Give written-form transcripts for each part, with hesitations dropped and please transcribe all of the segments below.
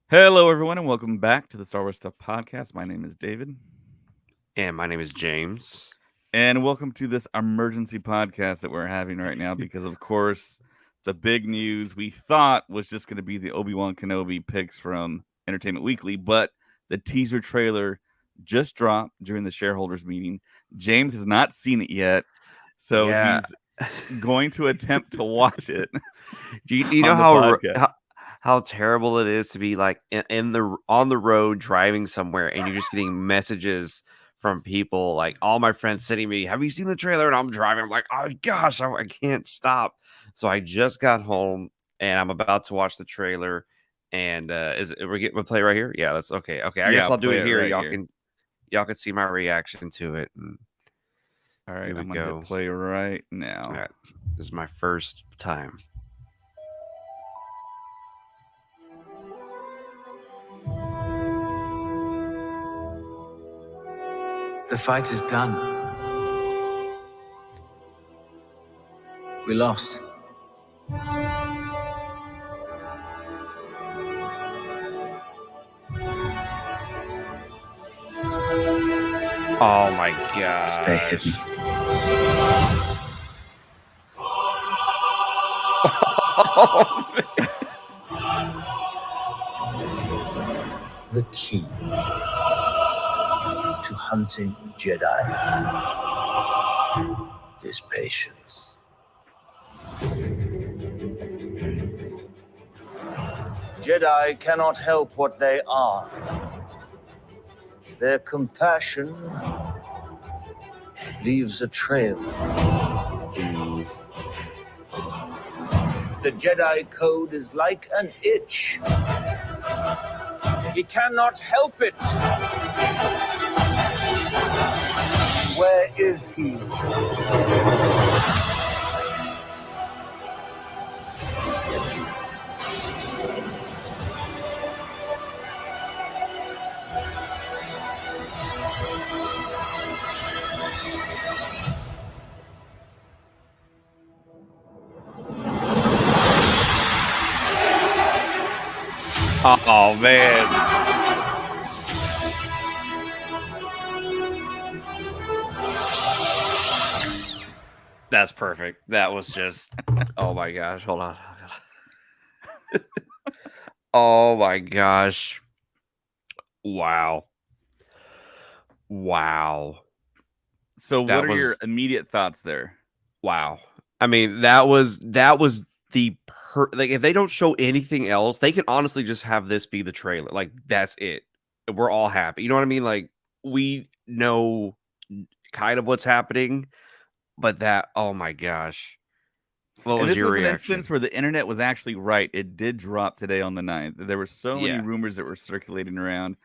Hello, everyone, and welcome back to the Star Wars Stuff Podcast. My name is David, And my name is James. and welcome to this emergency podcast that we're having right now because, of course, the big news we thought was just going to be the Obi-Wan Kenobi pics from Entertainment Weekly, but the teaser trailer just dropped during the shareholders meeting. James has not seen it yet, so Yeah. he's going to attempt to watch it Do you know on the how, podcast. how terrible it is to be like in the on the road driving somewhere and you're just getting messages from people like all my friends sending me, "Have you seen the trailer?" And I'm driving. I'm like, "Oh gosh, I can't stop." So I just got home and I'm about to watch the trailer. And we'll play right here? Yeah, that's okay. Okay, I guess Yeah, I'll do play it it here. right here. Y'all can see my reaction to it. And All right, here we I'm going to hit go. play right All now. right, this is my first time. The fight is done. We lost. Oh my god. Stay hidden. The key to hunting Jedi is patience. Jedi cannot help what they are. Their compassion leaves a trail. The Jedi code is like an itch. He cannot help it. Where is he? Oh man. That's perfect. That was just oh my gosh. Hold on. Oh my gosh. Wow. Wow. So, what That are your was immediate thoughts there? wow. I mean, that was like if they don't show anything else, they can honestly just have this be the trailer. Like that's it. We're all happy. You know what I mean? Like we know kind of what's happening, but that oh my gosh. What And was this your was an reaction? instance where the internet was actually right. It did drop today on the 9th. There were so many Yeah. rumors that were circulating around.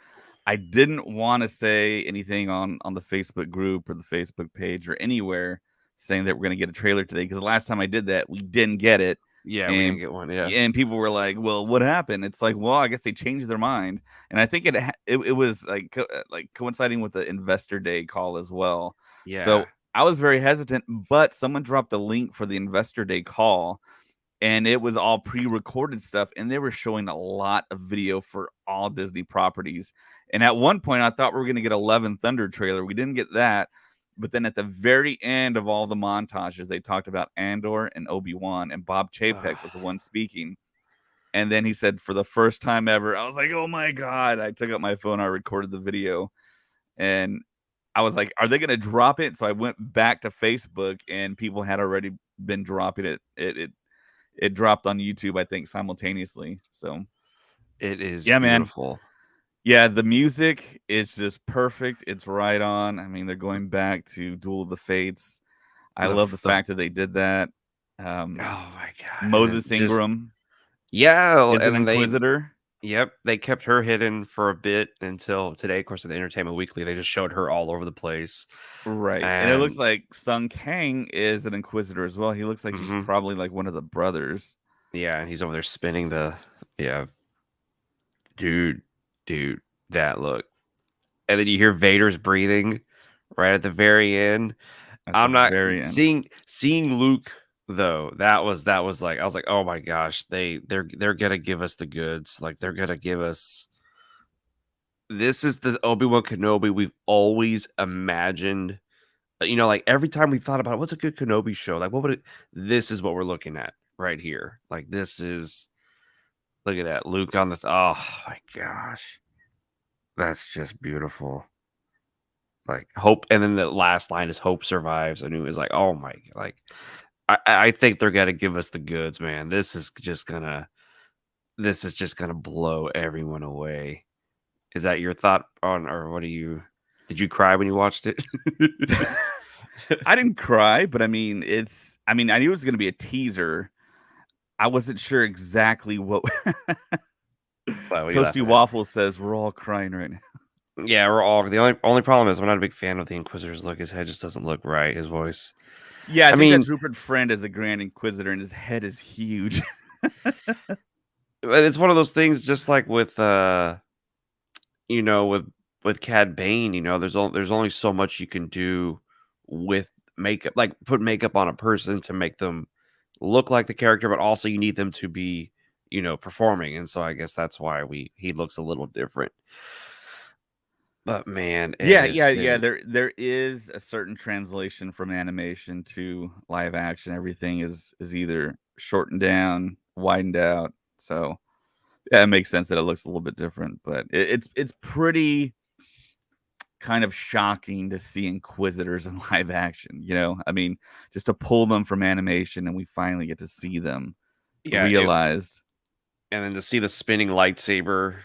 I didn't want to say anything on the Facebook group or the Facebook page or anywhere saying that we're going to get a trailer today because the last time I did that, we didn't get it. Yeah, we And didn't get one. Yeah. and people were like, "Well, what happened?" It's like, "Well, I guess they changed their mind." And I think it was like coinciding with the investor day call as well. Yeah. So I was very hesitant, but someone dropped the link for the investor day call, and it was all pre-recorded stuff, and they were showing a lot of video for all Disney properties. And at one point, I thought we were going to get a Love and Thunder trailer. We didn't get that, but then at the very end of all the montages, they talked about Andor and Obi-Wan, and Bob Chapek was the one speaking. And then he said, "For the first time ever," I was like, "Oh my god!" I took out my phone, I recorded the video, and I was like, "Are they going to drop it?" So I went back to Facebook, and people had already been dropping it. It dropped on YouTube, I think, simultaneously. So It is yeah, man. beautiful. Yeah, the music is just perfect. It's right on. I mean, they're going back to Duel of the Fates. I The love the the fact that they did that. oh my god. And then Moses just Ingram yeah, is an and they Inquisitor. yep, they kept her hidden for a bit until today. Of course, in the Entertainment Weekly, they just showed her all over the place. Right. And it looks And like Sung Kang is an Inquisitor as well. He looks like he's mhm, probably like one of the brothers. yeah, and he's over there spinning the yeah, dude, dude, that look. And then you hear Vader's breathing right at the very end. At the I'm not very end. seeing Luke though. That was like, I was like, oh my gosh, they're gonna give us the goods. Like they're gonna give us. This is the Obi-Wan Kenobi we've always imagined. Like every time we thought about what's a good Kenobi show, like what would it? This is what we're looking at right here. Like this is. Look at that, Luke on the. Oh my gosh, that's just beautiful. Like hope, and then the last line is hope survives. And it was like, oh my, like I think they're gonna give us the goods, man. This is just gonna blow everyone away. Is that your thought on, or what do you? Did you cry when you watched it? I didn't cry, but I mean, I knew it was going to be a teaser. I wasn't sure exactly what. Toasty Waffle says we're all crying right now. Yeah, we're all. The only problem is I'm not a big fan of the Inquisitor's look. His head just doesn't look right. His voice. Yeah, I think that's Rupert Friend as a Grand Inquisitor, and his head is huge. But it's one of those things, just like with with Cad Bane, there's only so much you can do with makeup, like put makeup on a person to make them look like the character, but also you need them to be, performing. And so I guess that's why he looks a little different. But man, yeah. There is a certain translation from animation to live action. Everything is either shortened down, widened out. So yeah, it makes sense that it looks a little bit different. But it's pretty kind of shocking to see Inquisitors in live action. I mean, just to pull them from animation and we finally get to see them realized. And then to see the spinning lightsaber,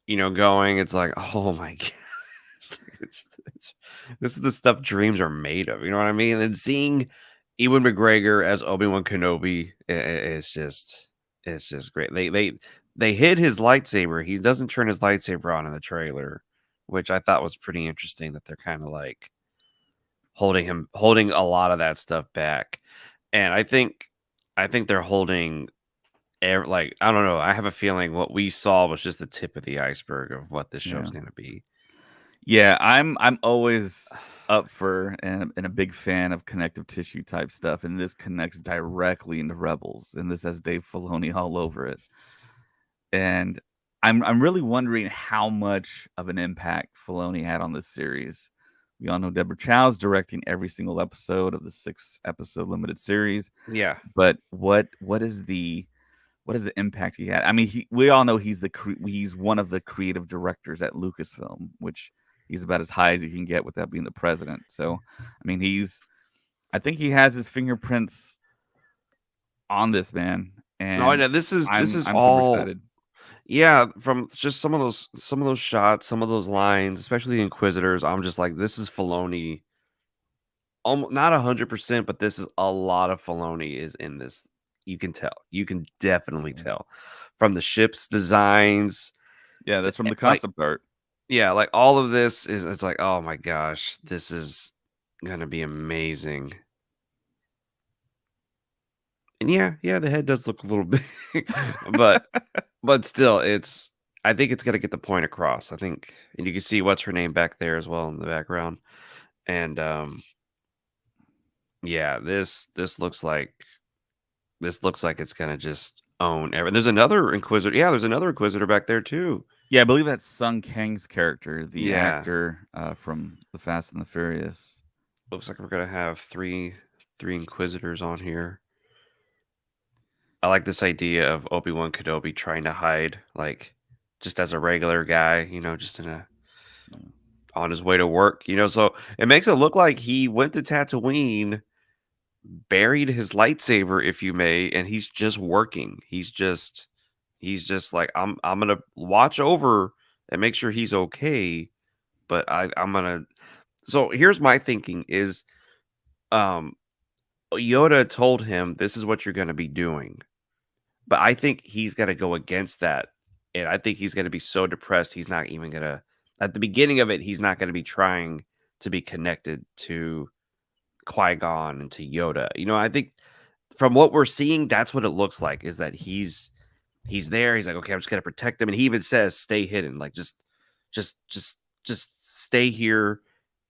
going, it's like, oh my god. This is the stuff dreams are made of, you know what I mean? And seeing Ewan McGregor as Obi-Wan Kenobi, it's just great. They hid his lightsaber. He doesn't turn his lightsaber on in the trailer, which I thought was pretty interesting, that they're kind of like holding a lot of that stuff back. And I think they're holding like, I don't know. I have a feeling what we saw was just the tip of the iceberg of what this show's going to be. Yeah, I'm always up for and a big fan of connective tissue type stuff, and this connects directly into Rebels, and this has Dave Filoni all over it. And I'm really wondering how much of an impact Filoni had on this series. We all know Deborah Chow's directing every single episode of the 6-episode limited series. Yeah, but what is the impact he had? I mean, we all know he's one of the creative directors at Lucasfilm, which he's about as high as you can get without being the president. So, I mean, I think he has his fingerprints on this, man. And no, I know this is I'm all super excited. Yeah, from just some of those shots, some of those lines, especially the Inquisitors, I'm just like, this is Filoni. Not 100%, but this is a lot of Filoni is in this. You can tell. You can definitely tell from the ship's designs. Yeah, that's from the concept art. Yeah, like all of this it's like, oh my gosh, this is gonna be amazing. And yeah, the head does look a little big, but still, I think it's gonna get the point across. I think, and you can see what's her name back there as well in the background. And yeah, this looks like it's gonna just own everything. There's another Inquisitor. Yeah, there's another Inquisitor back there too. Yeah, I believe that's Sung Kang's character, the actor from The Fast and the Furious. Looks like we're gonna have three Inquisitors on here. I like this idea of Obi-Wan Kenobi trying to hide, like, just as a regular guy, just on his way to work, so it makes it look like he went to Tatooine, buried his lightsaber, if you may, and he's just working. He's just like, I'm gonna watch over and make sure he's okay, but I'm gonna. So here's my thinking is, Yoda told him this is what you're gonna be doing, but I think he's gonna go against that, and I think he's gonna be so depressed he's not even gonna. At the beginning of it, he's not gonna be trying to be connected to Qui-Gon and to Yoda. I think from what we're seeing, that's what it looks like, is that he's there. He's like, okay, I'm just gonna protect him. And he even says, stay hidden. Like, just stay here,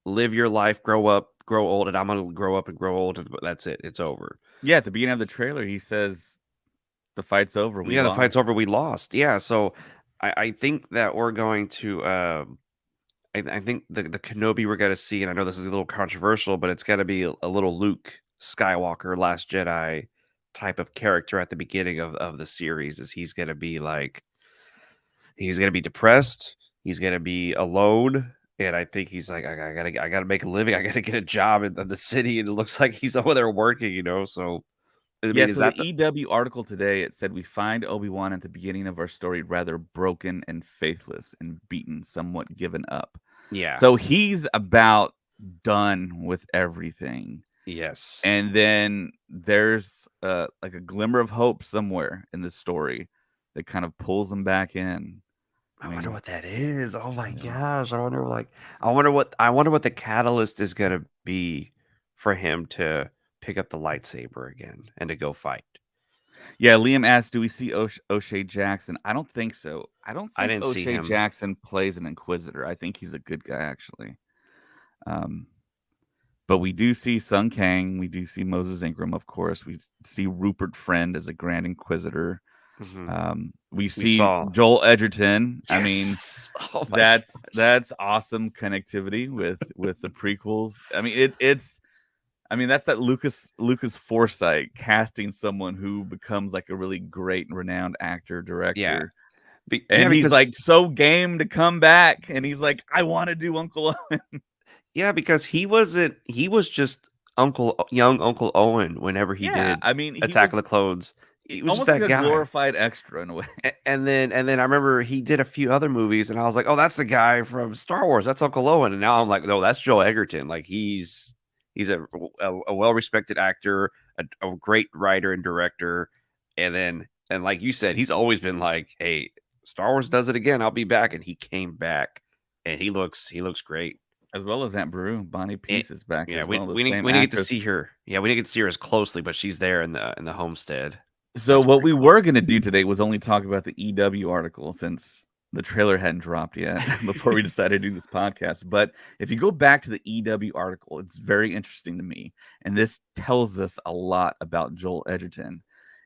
live your life, grow up, grow old, and I'm gonna grow up and grow old, but that's it. It's over. Yeah, at the beginning of the trailer, he says the fight's over. We Yeah, the fight's lost. over. We lost. Yeah, so I think that we're going to. I think the Kenobi we're gonna see, and I know this is a little controversial, but it's gonna be a little Luke Skywalker, Last Jedi type of character at the beginning of the series. Is he's gonna be like he's gonna be depressed, he's gonna be alone, and I think he's like, I gotta make a living, I gotta get a job in the city, and it looks like he's over there working, you know. So I Yeah, mean, is so the that the EW article today, it said we find Obi-Wan at the beginning of our story rather broken and faithless and beaten, somewhat given up. yeah. So he's about done with everything. Yes. And then there's like a glimmer of hope somewhere in the story that kind of pulls him back in. I wonder what that is. Oh my Yeah. gosh. I wonder what the catalyst is gonna be for him to pick up the lightsaber again and to go fight. Yeah, Liam asked, do we see O'Shea Jackson? I don't think so. I don't I think didn't see O'Shea him. Jackson plays an Inquisitor. I think he's a good guy, actually. But we do see Sun Kang. We do see Moses Ingram, of course. We see Rupert Friend as a Grand Inquisitor. Mhm. We see saw- Joel Edgerton. I mean, Yes! Oh my gosh. that's awesome connectivity with the prequels. I mean, it's I mean, that's that Lucas foresight casting someone who becomes like a really great and renowned actor, director. And he's because like so game to come back, and he's like, I want to do Uncle Owen. because he was just young Uncle Owen whenever he did I mean, he Attack was of the Clones. He was almost just that like a guy. glorified extra in a way. And then I remember he did a few other movies, and I was like, oh, that's the guy from Star Wars. That's Uncle Owen. And now I'm like, no, that's Joel Edgerton. Like he's a well-respected actor, a great writer and director. And like you said, he's always been like, hey, Star Wars does it again. I'll be back. And he came back, and he looks great. As well as Aunt Beru, Bonnie Peace is back Yeah, as well. we didn't get to see her. Yeah, we didn't get to see her as closely, but she's there in the homestead. So what we were going to do today was only talk about the EW article since the trailer hadn't dropped yet before we decided to do this podcast. But if you go back to the EW article, it's very interesting to me. And this tells us a lot about Joel Edgerton.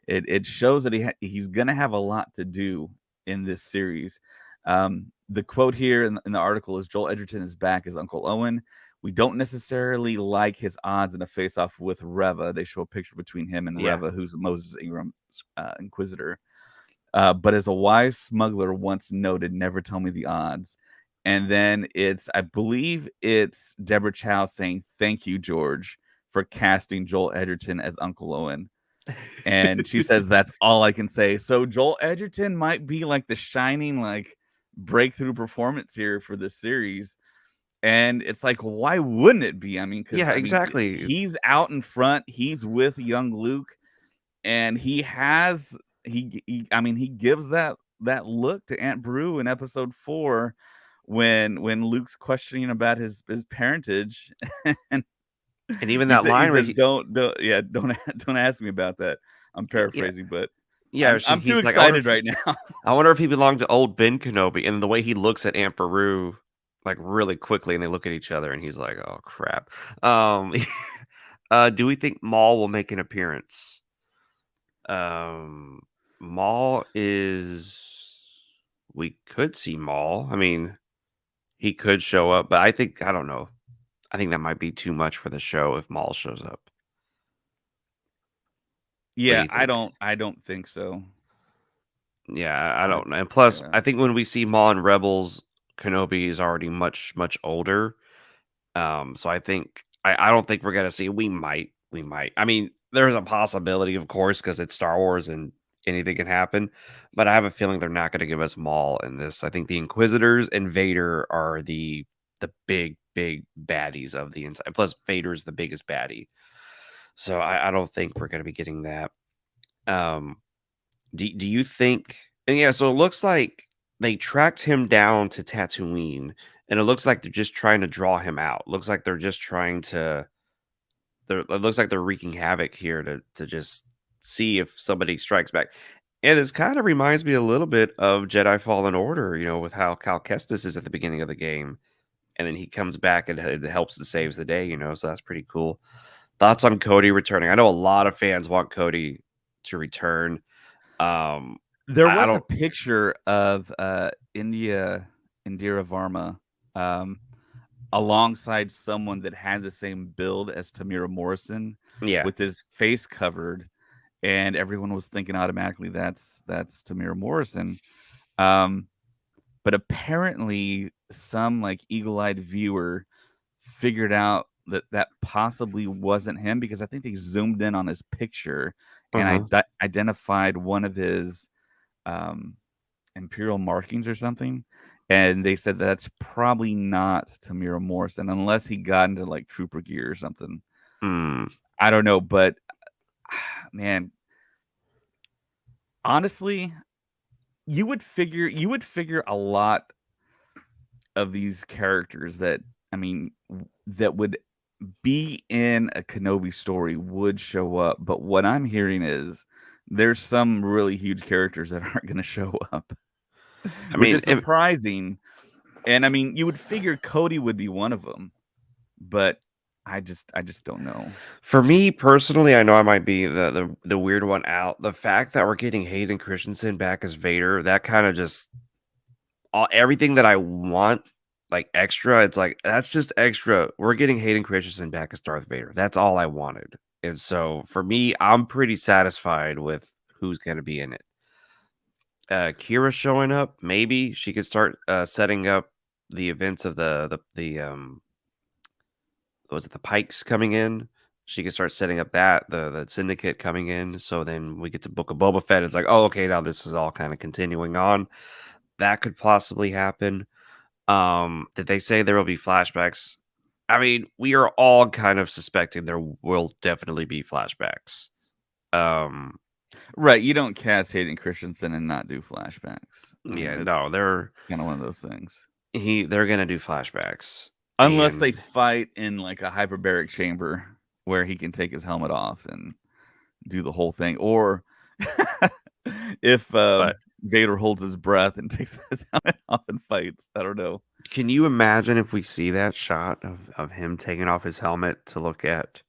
It shows that he's going to have a lot to do in this series. The quote here in the article is Joel Edgerton is back as Uncle Owen. We don't necessarily like his odds in a face-off with Reva. They show a picture between him and Reva, who's Moses Ingram's Inquisitor. But as a wise smuggler once noted, never tell me the odds. And then I believe it's Deborah Chow saying, thank you, George, for casting Joel Edgerton as Uncle Owen. And she says, that's all I can say. So Joel Edgerton might be like the shining, like breakthrough performance here for this series. And it's like, why wouldn't it be? I mean, because exactly. He's out in front. He's with young Luke, and he gives that look to Aunt Beru in episode 4 when Luke's questioning about his parentage, and even that line where he says, don't ask me about that. I'm paraphrasing, but I'm too excited right now. I wonder if he belonged to old Ben Kenobi, and the way he looks at Aunt Beru like really quickly, and they look at each other, and he's like, oh crap. Do we think Maul will make an appearance? Maul we could see Maul. I mean, he could show up, but I don't know. I think that might be too much for the show if Maul shows up. Yeah, I don't think so. Yeah, I don't know. And plus, I think when we see Maul in Rebels, Kenobi is already much, much older. So I think I don't think we're gonna see. We might. I mean, there's a possibility, of course, because it's Star Wars and anything can happen. But I have a feeling they're not going to give us Maul in this. I think the Inquisitors and Vader are the big baddies of the inside. Plus, Vader's the biggest baddie. So I don't think we're going to be getting that. Do you think? And yeah, so it looks like they tracked him down to Tatooine, and it looks like they're just trying to draw him out. Looks like they're just trying to. It looks like they're wreaking havoc here to just see if somebody strikes back. And it kind of reminds me a little bit of Jedi Fallen Order, with how Cal Kestis is at the beginning of the game. and then he comes back and it helps and saves the day, you know. So that's pretty cool. Thoughts on Cody returning? I know a lot of fans want Cody to return. There I was a don't. picture of Indira Varma alongside someone that had the same build as Tamira Morrison Yeah. with his face covered, and everyone was thinking automatically that's Tamira Morrison. But apparently some like eagle-eyed viewer figured out that that possibly wasn't him, because I think they zoomed in on his picture and identified one of his imperial markings or something, and they said that's probably not Tamira Morrison unless he got into like trooper gear or something. I don't know, but man, honestly, you would figure a lot of these characters that, I mean, that would be in a Kenobi story would show up, but what I'm hearing is there's some really huge characters that aren't going to show up, I which mean, is surprising. And I mean, you would figure Cody would be one of them, but I just don't know. for me personally, I know I might be the weird one out. The fact that we're getting Hayden Christensen back as Vader, that kind of just everything that I want, like extra. It's like that's just extra. We're getting Hayden Christensen back as Darth Vader. That's all I wanted. And so for me, I'm pretty satisfied with who's going to be in it. Kira showing up, maybe she could start setting up the events of the was it the Pikes coming in? She could start setting up the syndicate coming in. So then we get to Book of Boba Fett. It's like, oh, okay, now this is all kind of continuing on. That could possibly happen. Did they say there will be flashbacks? I mean, we are all kind of suspecting there will definitely be flashbacks. Right, you don't cast Hayden Christensen and not do flashbacks. Yeah, no, they're kind of one of those things. They're gonna do flashbacks. Unless they fight in like a hyperbaric chamber where he can take his helmet off and do the whole thing, or if Vader holds his breath and takes his helmet off and fights. I don't know. Can you imagine if we see that shot of him taking off his helmet to look at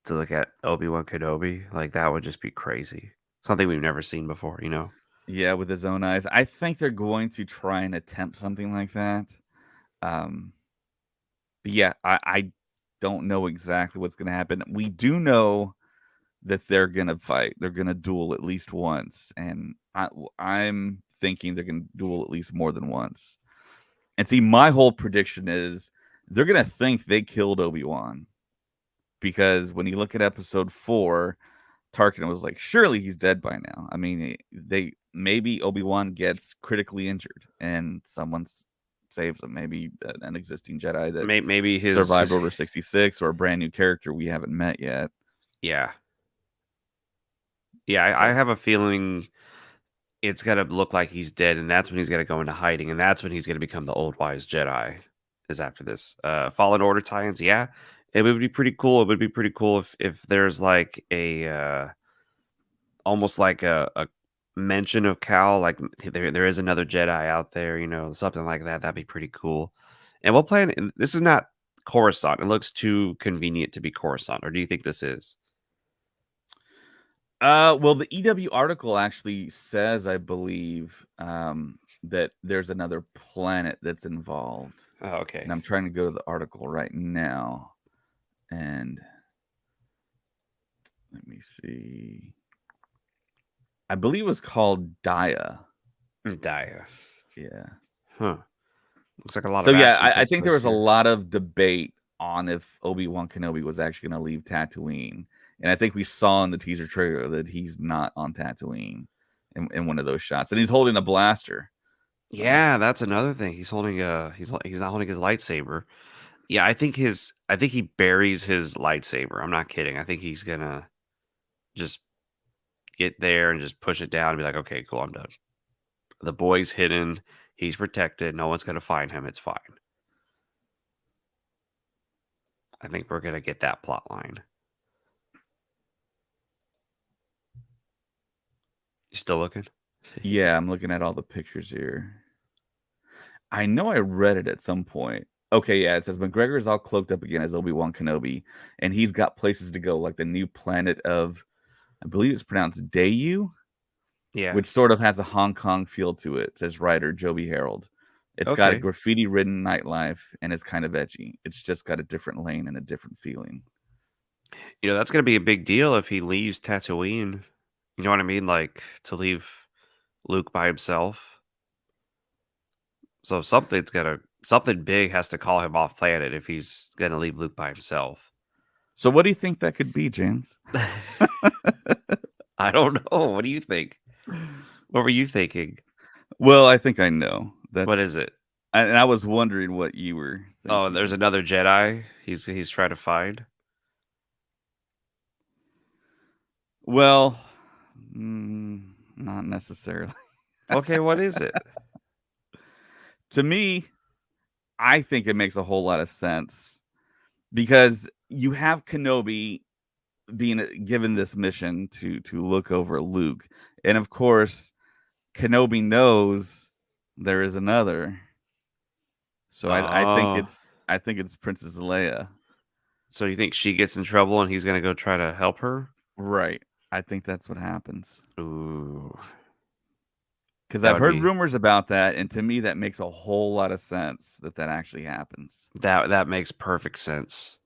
Obi-Wan Kenobi? Like that would just be crazy. Something we've never seen before, you know? Yeah, with his own eyes. I think they're going to try and attempt something like that. But yeah, I don't know exactly what's going to happen. We do know that they're going to fight. They're going to duel at least once. And I'm thinking they're going to duel at least more than once. And see, my whole prediction is they're going to think they killed Obi-Wan. Because when you look at episode 4, Tarkin was like, surely he's dead by now. I mean, maybe Obi-Wan gets critically injured and someone saves him. Maybe an existing Jedi that maybe his survived Order 66, or a brand new character we haven't met yet. Yeah. Yeah, I have a feeling it's going to look like he's dead, and that's when he's going to go into hiding, and that's when he's going to become the old wise Jedi, is after this. Fallen Order tie-ins, yeah. It would be pretty cool. It would be pretty cool if there's like a almost like a mention of Cal, like there is another Jedi out there, you know, something like that. That'd be pretty cool. And we'll plan. This is not Coruscant. It looks too convenient to be Coruscant. Or do you think this is? Well, the EW article actually says, I believe, that there's another planet that's involved. Oh, okay. And I'm trying to go to the article right now. And let me see. I believe it was called Daya. Daya. Yeah. Huh. Looks like a lot so of yeah, action I think there was here. a lot of debate on if Obi-Wan Kenobi was actually going to leave Tatooine. And I think we saw in the teaser trailer that he's not on Tatooine in one of those shots. And he's holding a blaster. So. Yeah, that's another thing. He's holding he's not holding his lightsaber. Yeah, I think he buries his lightsaber. I'm not kidding. I think he's gonna just get there and just push it down and be like, okay, cool, I'm done. The boy's hidden. He's protected. No one's gonna find him. It's fine. I think we're gonna get that plot line. You still looking? Yeah, I'm looking at all the pictures here. I know I read it at some point. Okay, yeah, it says McGregor is all cloaked up again as Obi-Wan Kenobi, and he's got places to go, like the new planet of, I believe it's pronounced Dayu, Yeah. which sort of has a Hong Kong feel to it, says writer Joby Harold. It's got a Okay. graffiti-ridden nightlife and is kind of edgy. It's just got a different lane and a different feeling. That's gonna be a big deal if he leaves Tatooine. You know what I mean? Like to leave Luke by himself. So something big has to call him off planet if he's gonna leave Luke by himself. So what do you think that could be, James? I don't know. What do you think? What were you thinking? Well, I think I know. What is it? And I was wondering what you were thinking. Oh, there's another Jedi he's trying to find. Well, not necessarily. Okay, what is it? To me, I think it makes a whole lot of sense because you have Kenobi being given this mission to look over Luke, and of course, Kenobi knows there is another. So I think it's Princess Leia. So you think she gets in trouble and he's gonna go try to help her? Right. I think that's what happens. Ooh. Because That I've would heard be- rumors about that, and to me, that makes a whole lot of sense that actually happens. That makes perfect sense.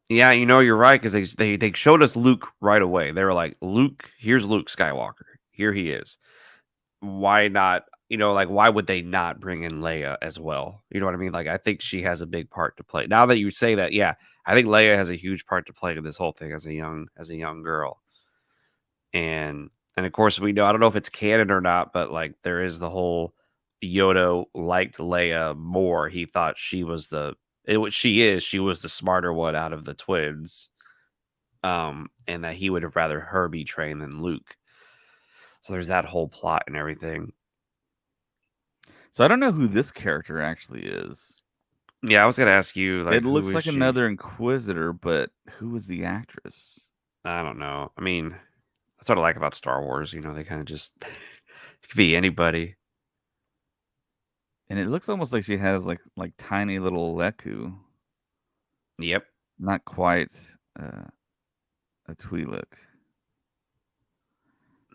Yeah, you're right because they showed us Luke right away. They were like, Luke, here's Luke Skywalker. Here he is. Why not? Like why would they not bring in Leia as well? You know what I mean? Like I think she has a big part to play. Now that you say that, yeah, I think Leia has a huge part to play in this whole thing as a young girl. And of course we know, I don't know if it's canon or not, but like there is the whole Yoda liked Leia more. He thought she was she was the smarter one out of the twins. And that he would have rather her be trained than Luke. So there's that whole plot and everything. So I don't know who this character actually is. Yeah, I was gonna ask you. Like, It looks who like is she? another Inquisitor, but who is the actress? I don't know. I mean, that's what I like about Star Wars. They kind of just it could be anybody. And it looks almost like she has like tiny little Leku. Yep. Not quite a Twi'lek.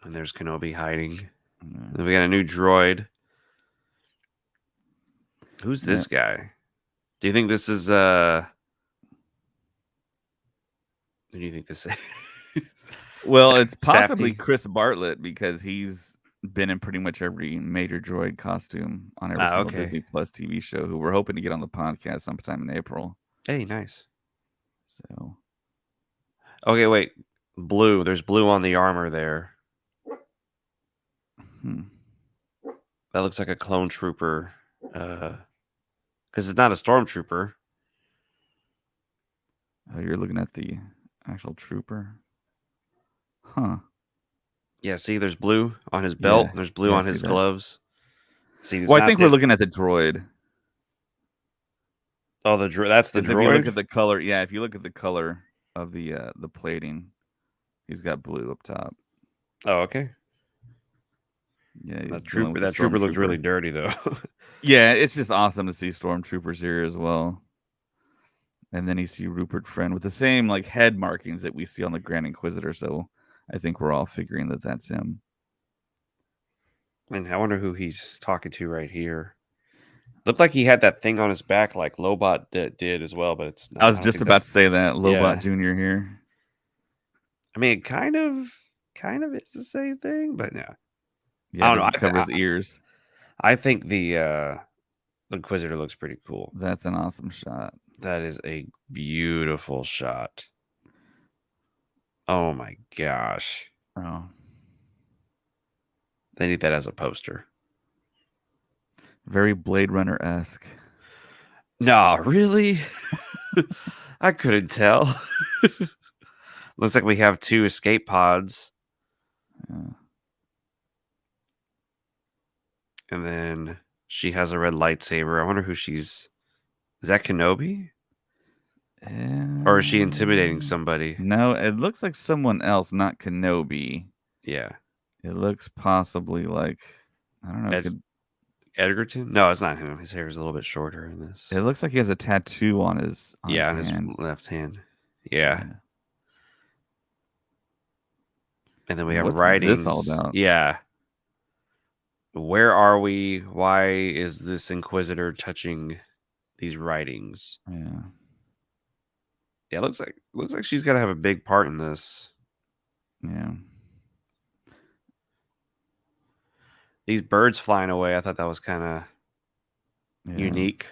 And there's Kenobi hiding. And we got a new droid. Who's this guy? Do you think this is who do you think this is? Well, it's possibly Safdie. Chris Bartlett because he's been in pretty much every major droid costume on every single okay. Disney Plus TV show, who we're hoping to get on the podcast sometime in April. Hey, nice. So, okay, wait. Blue. There's blue on the armor there. That looks like a clone trooper. Because it's not a stormtrooper. Oh, you're looking at the actual trooper? Huh. Yeah, see, there's blue on his belt. Yeah, There's blue on his gloves. See, well, I think we're looking at the droid. Oh, the droid. That's the droid. If you look at the color, yeah, if you look at the color of the plating, he's got blue up top. Oh, okay. Yeah, that trooper looks really dirty though. Yeah, it's just awesome to see stormtroopers here as well. And then you see Rupert Friend with the same like head markings that we see on the Grand Inquisitor. So I think we're all figuring that that's him. And I wonder who he's talking to right here. Looked like he had that thing on his back like Lobot did as well, but it's not. I was just about to say that Lobot Jr. here. I mean, it kind of is the same thing, but no. Yeah, I don't know. Cover his ears. I think the Inquisitor looks pretty cool. That's an awesome shot. That is a beautiful shot. Oh my gosh. Oh. They need that as a poster. Very Blade Runner-esque. Nah, really? I couldn't tell. Looks like we have 2 escape pods. Yeah. And then she has a red lightsaber. I wonder who she's... Is that Kenobi? Or is she intimidating somebody? No, it looks like someone else, not Kenobi. Yeah. It looks possibly like... I don't know. Edgerton? No, it's not him. His hair is a little bit shorter in this. It looks like he has a tattoo on his On his hand. left hand. Yeah. And then we have What's writings. this all about? Yeah. Where are we? Why is this Inquisitor touching these writings? Yeah. Yeah, looks like she's gonna have a big part in this. Yeah. These birds flying away, I thought that was kind of unique.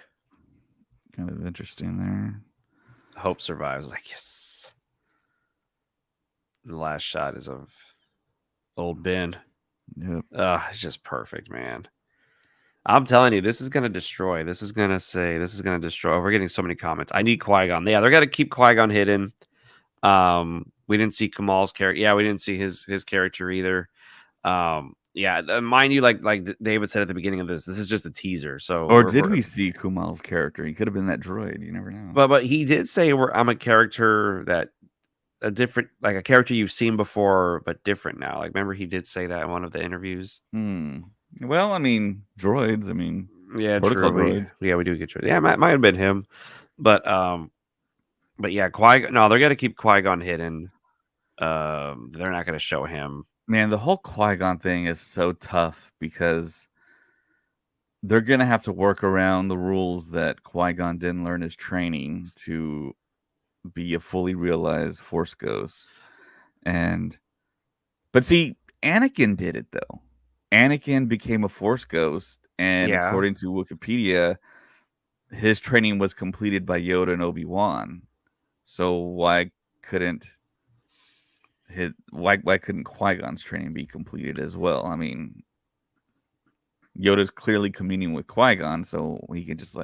Kind of interesting there. Hope survives. Like, yes. And the last shot is of old Ben. Yep. It's just perfect, man. I'm telling you, this is gonna destroy. This is gonna destroy. We're getting so many comments. I need Qui-Gon. Yeah, they're gonna keep Qui-Gon hidden. We didn't see Kamal's character. Yeah, we didn't see his character either. Yeah, mind you, like David said at the beginning of this is just a teaser. So, or did we see Kumal's character? He could have been that droid. You never know. But he did say I'm a character that a different, like a character you've seen before, but different now. Like, remember he did say that in one of the interviews. Well, I mean, droids. I mean, yeah, protocol true. droids. We do get droids. Yeah, might have been him, but yeah, Qui-Gon. No, they're gonna keep Qui-Gon hidden. They're not gonna show him. Man, the whole Qui-Gon thing is so tough because they're going to have to work around the rules that Qui-Gon didn't learn his training to be a fully realized Force ghost. But see, Anakin did it, though. Anakin became a Force ghost, and according to Wikipedia, his training was completed by Yoda and Obi-Wan. So why couldn't Qui-Gon's training be completed as well? I mean, Yoda's clearly communing with Qui-Gon, so he can just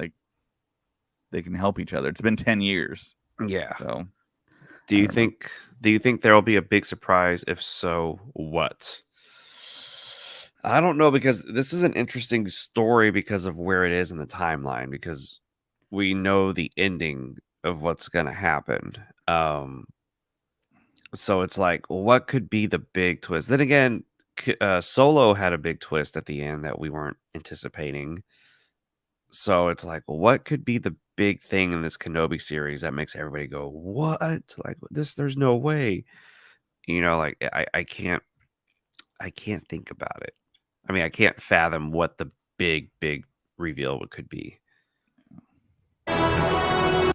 they can help each other. It's been 10 years. Yeah. So do you think there will be a big surprise? If so, what? I don't know, because this is an interesting story because of where it is in the timeline, because we know the ending of what's going to happen. So it's like, what could be the big twist? Then again, Solo had a big twist at the end that we weren't anticipating. So it's like, what could be the big thing in this Kenobi series that makes everybody go, what? Like this, there's no way. Like I can't think about it. I mean, I can't fathom what the big reveal could be. I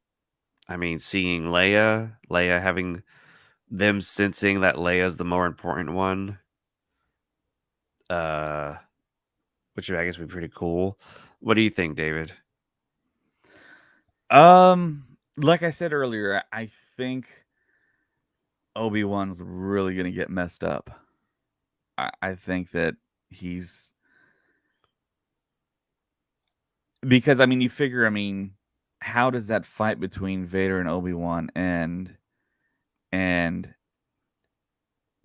mean, seeing Leia having them sensing that Leia's the more important one, which I guess would be pretty cool. What do you think, David? Like I said earlier, I think Obi-Wan's really going to get messed up. I think that because, I mean, you figure, I mean, how does that fight between Vader and Obi-Wan end? And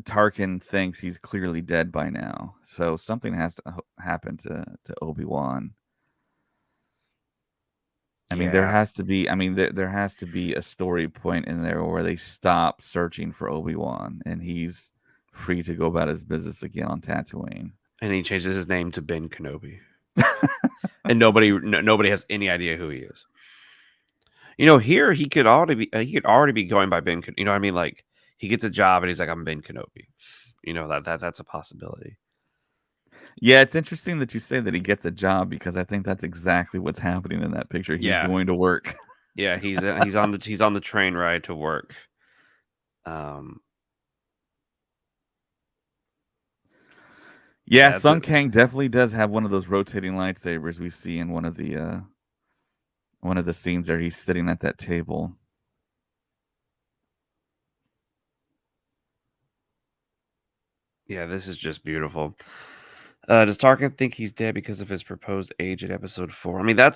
Tarkin thinks he's clearly dead by now. So something has to happen to Obi-Wan. I mean, there has to be. I mean, there has to be a story point in there where they stop searching for Obi-Wan and he's free to go about his business again on Tatooine. And he changes his name to Ben Kenobi, and nobody has any idea who he is. Here he could already be going by Ben. You know what I mean? Like, he gets a job and he's like, I'm Ben Kenobi. That's a possibility. Yeah, it's interesting that you say that he gets a job, because I think that's exactly what's happening in that picture. He's going to work. Yeah, he's on the train ride to work. Yeah, Sun Kang definitely does have one of those rotating lightsabers we see in one of the scenes there. He's sitting at that table. Yeah, this is just beautiful. Does Tarkin think he's dead because of his proposed age at episode 4? I mean, I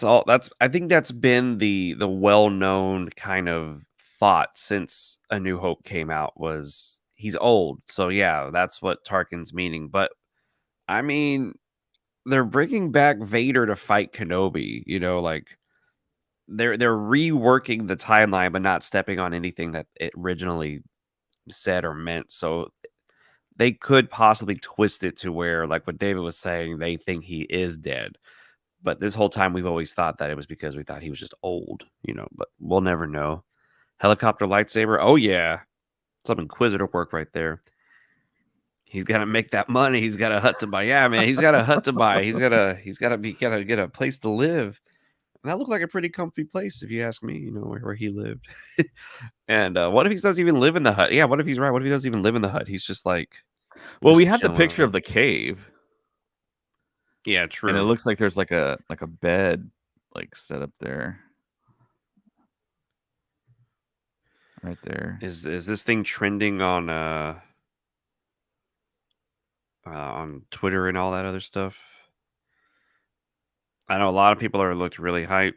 think that's been the well-known kind of thought since A New Hope came out, was he's old. So yeah, that's what Tarkin's meaning. But I mean, they're bringing back Vader to fight Kenobi, like they're reworking the timeline, but not stepping on anything that it originally said or meant. So they could possibly twist it to where, like what David was saying, they think he is dead. But this whole time we've always thought that it was because we thought he was just old, but we'll never know. Helicopter lightsaber. Oh yeah. Some Inquisitor work right there. He's got to make that money. He's got a hut to buy. Yeah, man. He's got a hut to buy. He's got to get a place to live. And that looked like a pretty comfy place, if you ask me, where he lived. And what if he doesn't even live in the hut? Yeah, what if he's right? What if he doesn't even live in the hut? He's just like, Well, just we had the chilling picture over of the cave, Yeah, and it true. looks like there's like a bed like set up there, right there. Is this thing trending on Twitter and all that other stuff? I know a lot of people are looked really hype.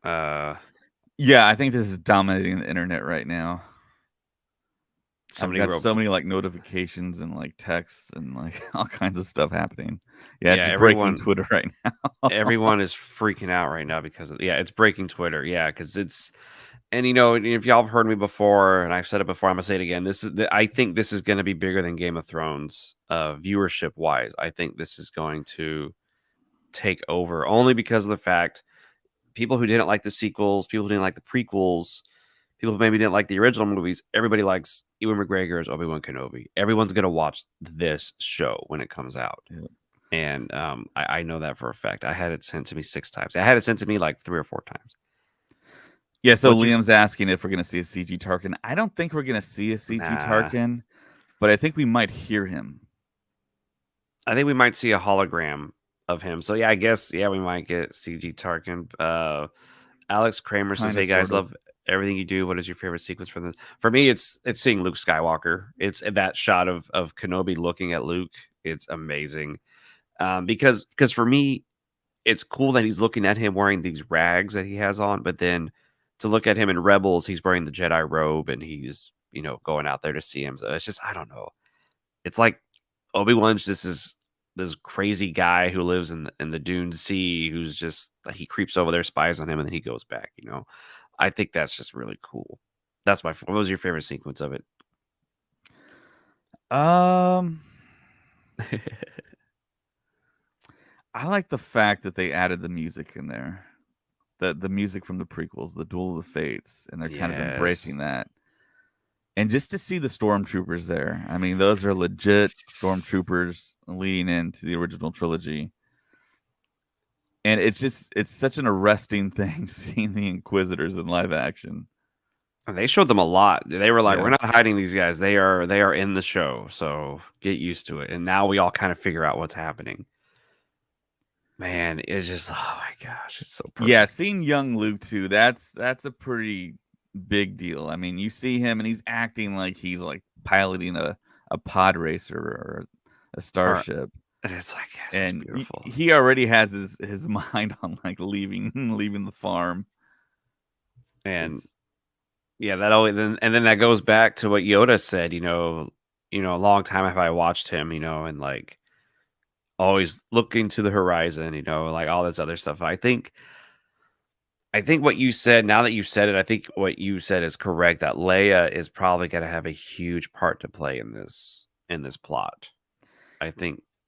Yeah, I think this is dominating the internet right now. Somebody I've got wrote so many like notifications and like texts and like all kinds of stuff happening. Yeah, it's breaking Twitter right now. Everyone is freaking out right now because it's breaking Twitter. Yeah, because it's and if y'all have heard me before and I've said it before, I'm gonna say it again. I think this is going to be bigger than Game of Thrones, viewership wise. I think this is going to take over only because of the fact people who didn't like the sequels, people who didn't like the prequels, people who maybe didn't like the original movies, everybody likes Ewan McGregor as Obi-Wan Kenobi. Everyone's going to watch this show when it comes out. Yeah. And I know that for a fact. I had it sent to me 6 times. I had it sent to me like 3 or 4 times. Yeah, so Liam's asking if we're going to see a CG Tarkin. I don't think we're going to see a CG Tarkin, but I think we might hear him. I think we might see a hologram of him. So yeah, I guess we might get CG Tarkin. Alex Kramer says, "Hey guys, love everything you do. What is your favorite sequence from this?" For me, it's seeing Luke Skywalker. It's that shot of Kenobi looking at Luke. It's amazing. Because for me, it's cool that he's looking at him wearing these rags that he has on, but then to look at him in Rebels, he's wearing the Jedi robe and he's going out there to see him. So it's just, I don't know. It's like Obi-Wan's just this crazy guy who lives in the Dune Sea, who's just like, he creeps over there, spies on him, and then he goes back. I think that's just really cool. What was your favorite sequence of it? I like the fact that they added the music in there, the music from the prequels, the Duel of the Fates, and they're kind of embracing that. And just to see the stormtroopers there, I mean, those are legit stormtroopers leading into the original trilogy. And it's such an arresting thing seeing the Inquisitors in live action. They showed them a lot. They were like, we're not hiding these guys. They are in the show. So get used to it. And now we all kind of figure out what's happening. Man, it's just, oh my gosh, it's so perfect. Yeah, seeing young Luke too, that's a pretty big deal. I mean, you see him and he's acting like he's like piloting a pod racer or a starship. And it's like, yes, and it's beautiful. He already has his mind on like leaving the farm. And yeah, that always and then that goes back to what Yoda said, a long time have I watched him, and like always looking to the horizon, like all this other stuff. I think what you said, now that you said it, I think what you said is correct, that Leia is probably going to have a huge part to play in this plot.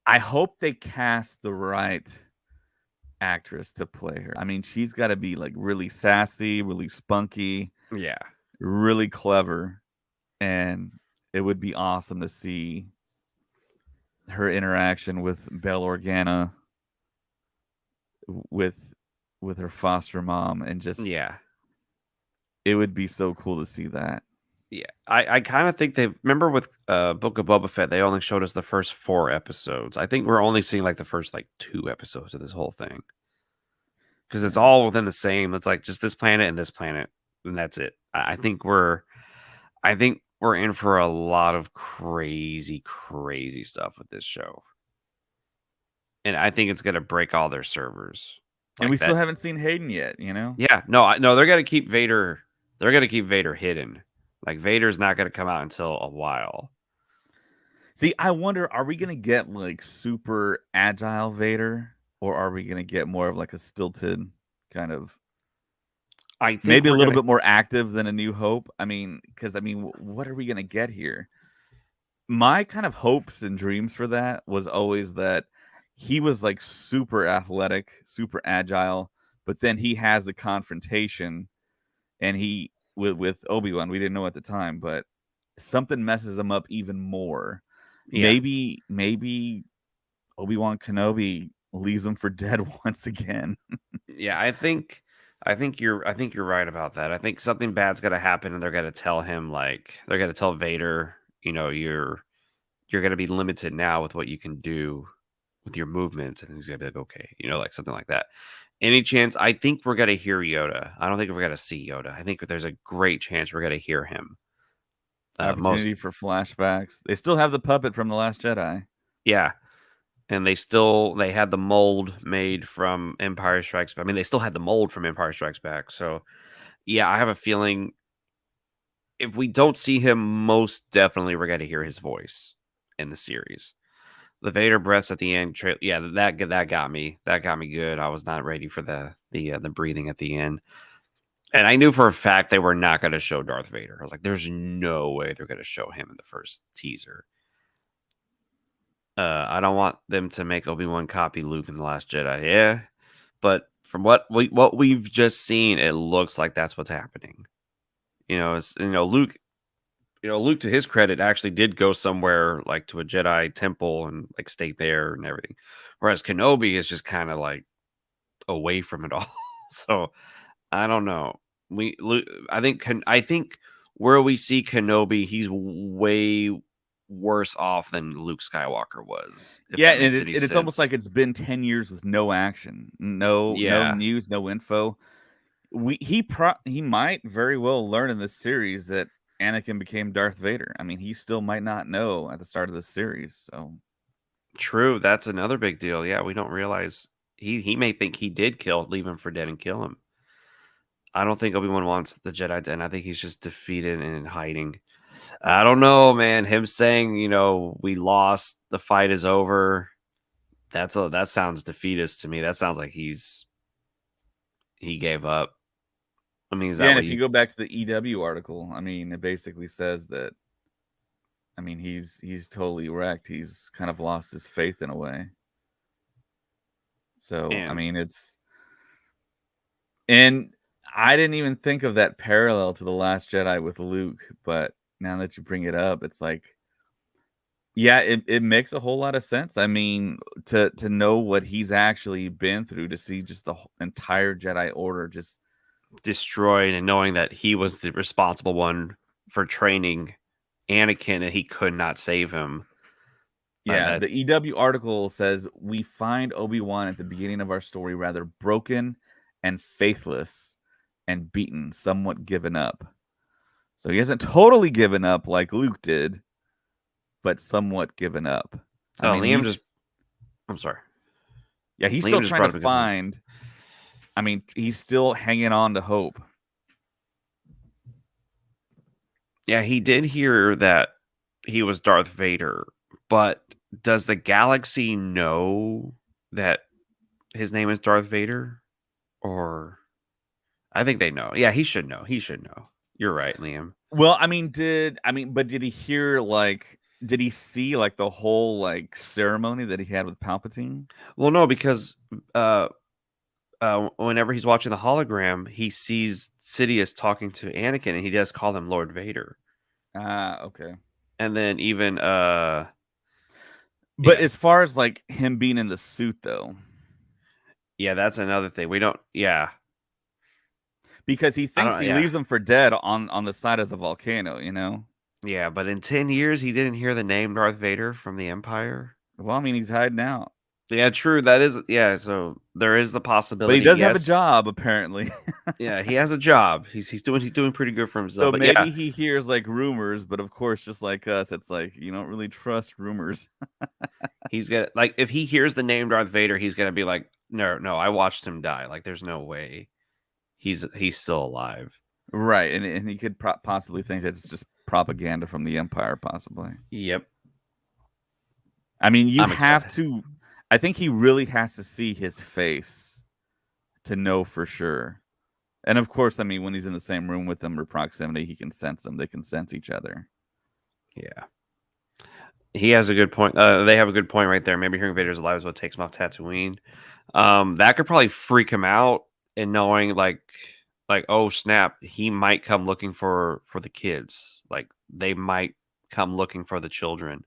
I hope they cast the right actress to play her. I mean, she's got to be like really sassy, really spunky. Yeah. Really clever. And it would be awesome to see her interaction with Bail Organa, with her foster mom, and just it would be so cool to see that. Yeah, I kind of think remember with Book of Boba Fett, they only showed us the first 4 episodes. I think we're only seeing like the first like 2 episodes of this whole thing, because it's all within the same. It's like just this planet and this planet, and that's it. I think we're in for a lot of crazy stuff with this show, and I think it's gonna break all their servers. And we still haven't seen Hayden yet, Yeah, no, they're gonna keep Vader. They're gonna keep Vader hidden. Like Vader's not gonna come out until a while. See, I wonder, are we gonna get like super agile Vader, or are we gonna get more of like a stilted kind of? I think maybe a little bit more active than A New Hope. I mean, because what are we gonna get here? My kind of hopes and dreams for that was always that he was like super athletic, super agile, but then he has the confrontation, and he with Obi-Wan, we didn't know at the time, but something messes him up even more. Yeah. Maybe Obi-Wan Kenobi leaves him for dead once again. Yeah, I think you're right about that. I think something bad's gonna happen and they're gonna tell him like they're gonna tell Vader, you're gonna be limited now with what you can do with your movements, and he's gonna be like, okay, like something like that. Any chance? I think we're gonna hear Yoda. I don't think we're gonna see Yoda. I think there's a great chance we're gonna hear him. Most, Opportunity for flashbacks. They still have the puppet from The Last Jedi. yeah. And they had the mold made from Empire Strikes Back. I mean, they still had the mold from Empire Strikes Back. So, yeah, I have a feeling if we don't see him, most definitely we're going to hear his voice in the series. The Vader breaths at the end, yeah, that got me. That got me good. I was not ready for the breathing at the end, and I knew for a fact they were not going to show Darth Vader. I was like, "There's no way they're going to show him in the first teaser." I don't want them to make Obi-Wan copy Luke in The Last Jedi. Yeah, but from what we've just seen, it looks like that's what's happening. Luke. Luke, to his credit, actually did go somewhere like to a Jedi temple and like stayed there and everything, whereas Kenobi is just kind of like away from it all. So I don't know. I think where we see Kenobi, he's way worse off than Luke Skywalker was. If Yeah, that makes any it's almost sense. like it's been 10 years with no action, no Yeah, news, no info. He might very well learn in this series that Anakin became Darth Vader. I mean, he still might not know at the start of the series. So true. That's another big deal. Yeah, we don't realize he may think he did leave him for dead and kill him. I don't think Obi-Wan wants the Jedi dead. I think he's just defeated and in hiding. I don't know, man. Him saying, we lost, the fight is over. That sounds defeatist to me. That sounds like he gave up. I mean, is yeah, that and what if you you go back to the EW article, I mean, it basically says that. I mean, he's totally wrecked. He's kind of lost his faith in a way. So I and mean, and I didn't even think of that parallel to The Last Jedi with Luke, but now that you bring it up, it's like, yeah, it makes a whole lot of sense. I mean, to know what he's actually been through, to see just the entire Jedi Order just destroyed, and knowing that he was the responsible one for training Anakin and he could not save him. yeah, the EW article says we find Obi-Wan at the beginning of our story rather broken and faithless and beaten, somewhat given up. So he hasn't totally given up like Luke did, but somewhat given up. I mean, I'm sorry. Yeah, he's Liam still just trying brought to up a good point. find. I mean, he's still hanging on to hope. Yeah, he did hear that he was Darth Vader, but does the galaxy know that his name is Darth Vader? Or I think they know. Yeah, he should know. He should know. You're right, Liam. Well, but did he hear did he see like the whole like ceremony that he had with Palpatine? Well, no, because whenever he's watching the hologram, he sees Sidious talking to Anakin, and he does call him Lord Vader. Ah, okay. And then even But yeah. as far as like him being in the suit though, Yeah, that's another thing. We don't. Yeah, because he thinks he Yeah. leaves him for dead on the side of the volcano, Yeah, but in 10 years, he didn't hear the name Darth Vader from the Empire. Well, I mean, he's hiding out. Yeah, true. That is, yeah. So there is the But possibility. he does have a yes. job, apparently. Yeah, he has a job. He's doing pretty good for himself. So But maybe yeah, he hears like rumors, but of course, just like us, it's like you don't really trust rumors. he's gonna like if he hears the name Darth Vader, he's gonna be like, no, I watched him die. Like, there's no way he's still alive. Right, and he could possibly think that it's just propaganda from the Empire, possibly. Yep. I mean, you I'm have excited. to. I think he really has to see his face to know for sure. And of course, I mean, when he's in the same room with them or proximity, he can sense them. They can sense each other. Yeah. He has a good point. They have a good point right there. Maybe hearing Vader's alive is what takes him off Tatooine. That could probably freak him out, and knowing like oh snap, he might come looking for the kids. Like they might come looking for the children.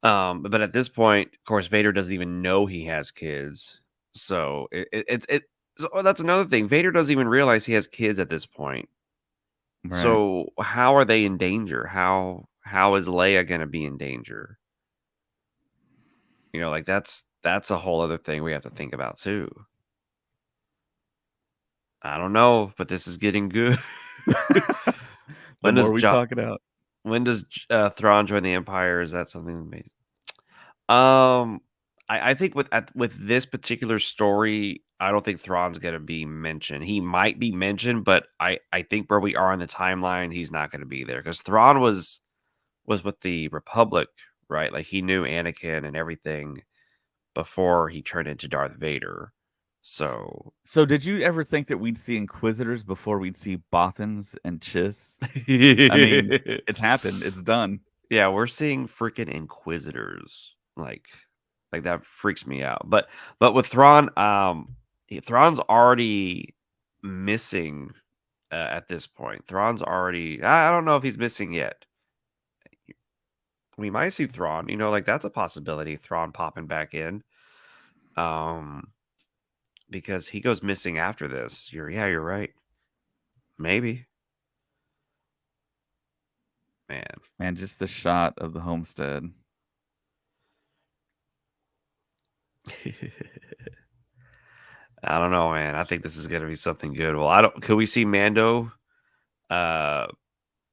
But at this point, of course, Vader doesn't even know he has kids. So so that's another thing. Vader doesn't even realize he has kids at this point. Right. So how are they in danger? How is Leia gonna be in danger? You know, like that's a whole other thing we have to think about too. I don't know, but this is getting good. The when more does we talk it out. when does Thrawn join the Empire? Is that something amazing? I think with this particular story, I don't think Thrawn's gonna be mentioned. He might be mentioned, but I think where we are in the timeline, he's not gonna be there because Thrawn was with the Republic, right? Like he knew Anakin and everything before he turned into Darth Vader. So did you ever think that we'd see Inquisitors before we'd see Bothans and Chiss? I mean, it's happened. It's done. yeah, we're seeing freaking Inquisitors. Like that freaks me out. But with Thrawn, Thrawn's already missing at this point. Thrawn's already. I don't know if he's missing yet. We might see Thrawn. You know, like that's a possibility. Thrawn popping back in. Because he goes missing after this. You're right. Maybe. Man, just the shot of the homestead. I don't know, man. I think this is gonna be something good. Well, could we see Mando? No,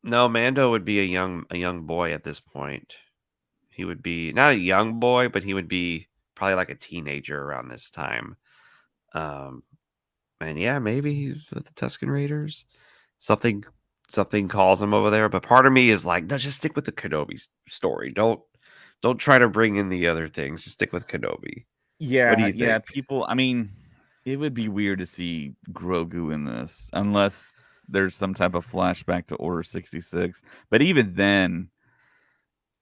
Mando would be a young boy at this point. He would be not a young boy, but he would be probably like a teenager around this time. And yeah, maybe he's with the Tusken Raiders. Something calls him over there, but part of me is like, no, just stick with the Kenobi story. Don't try to bring in the other things. Just stick with Kenobi. Yeah, What do you think? people. I mean, it would be weird to see Grogu in this unless there's some type of flashback to Order 66. But even then,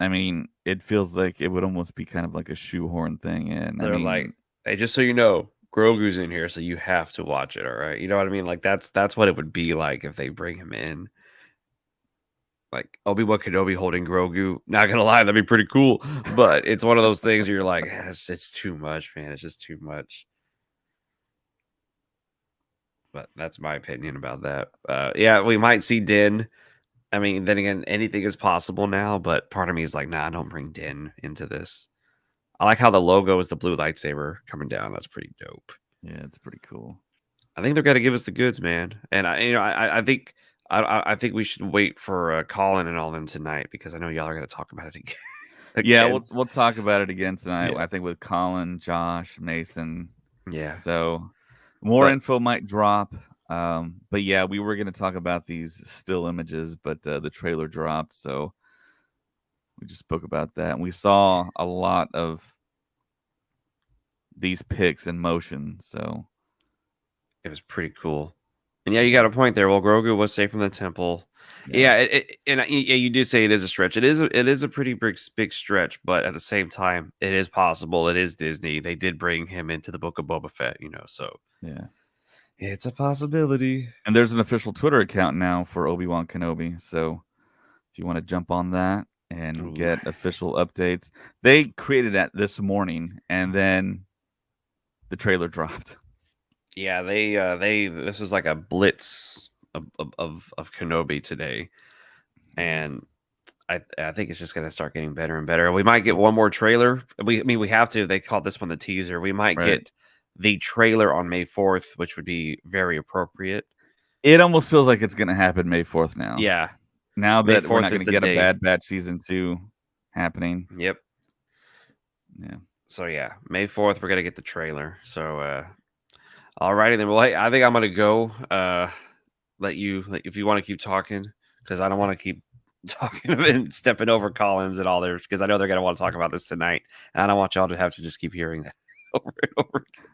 I mean, it feels like it would almost be kind of like a shoehorn thing in. They're like, hey, just so you know, Grogu's in here, so you have to watch it. All right, you know what I mean? Like that's what it would be like if they bring him in. Like Obi-Wan Kenobi holding Grogu. Not gonna lie, that'd be pretty cool. But it's one of those things where you're like, it's too much, man. It's just too much. But that's my opinion about that. Yeah, we might see Din. I mean, then again, anything is possible now. But part of me is like, nah, don't bring Din into this. I like how the logo is the blue lightsaber coming down. That's pretty dope. Yeah, it's pretty cool. I think they're gonna give us the goods, man. And I think we should wait for Colin and all them tonight because I know y'all are gonna talk about it again. Yeah, we'll talk about it again tonight. Yeah. I think with Colin, Josh, Mason. Yeah. So more info might drop. But yeah, we were going to talk about these still images, but the trailer dropped, so we just spoke about that. And we saw a lot of these pics in motion, so it was pretty cool. And yeah, you got a point there. Well, Grogu was safe from the temple. Yeah, you do say it is a stretch. It is a pretty big stretch, but at the same time, it is possible. It is Disney. They did bring him into the Book of Boba Fett, so yeah, it's a possibility. And there's an official Twitter account now for Obi-Wan Kenobi, so if you want to jump on that and get official updates, they created that this morning, and then the trailer dropped. Yeah, this was like a blitz of Kenobi today, and I think it's just gonna start getting better and better. We might get one more trailer. We have to. They called this one the teaser. We might get the trailer on May 4th, which would be very appropriate. It almost feels like it's gonna happen May 4th now. Yeah, now that we're not gonna get a Bad Batch season 2 happening. Yep. Yeah. So yeah, May 4th, we're gonna get the trailer. So alrighty then. Well, hey, I think I'm gonna go. Let you if you want to keep talking, because I don't want to keep talking and stepping over Collins and all theirs, because I know they're gonna want to talk about this tonight, and I don't want y'all to have to just keep hearing that over and over again.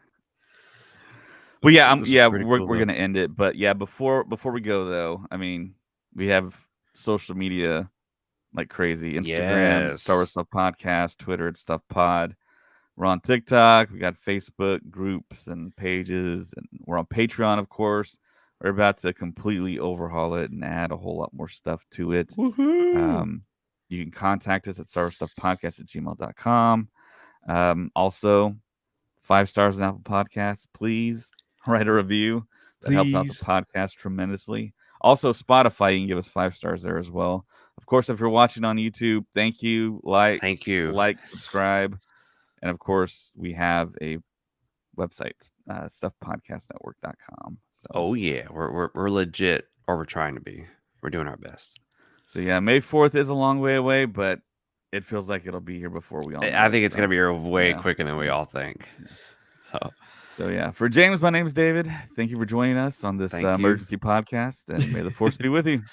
Well, yeah, we're gonna end it, but yeah, before we go though, I mean, we have social media like crazy. Instagram, Star Wars Yes. Stuff Podcast, Twitter, it's Stuff Pod. We're on TikTok. We got Facebook groups and pages, and we're on Patreon, of course. We're about to completely overhaul it and add a whole lot more stuff to it. Woohoo! You can contact us at starwarstuffpodcast@gmail.com. Also, 5 stars on Apple Podcasts. Please write a review. That helps out the Please. podcast tremendously. Also, Spotify, you can give us 5 stars there as well. Of course, if you're watching on YouTube, thank you. Thank you. Like, subscribe. And of course, we have a website, stuffpodcastnetwork.com. So, Oh yeah, we're legit, or we're trying to be. We're doing our best. so yeah, May 4th is a long way away, but it feels like it'll be here before we all know I think it, it's gonna be here way yeah. quicker than we all think. So yeah, for James, my name is David. Thank you for joining us on this Thank you. emergency podcast, and may the force be with you.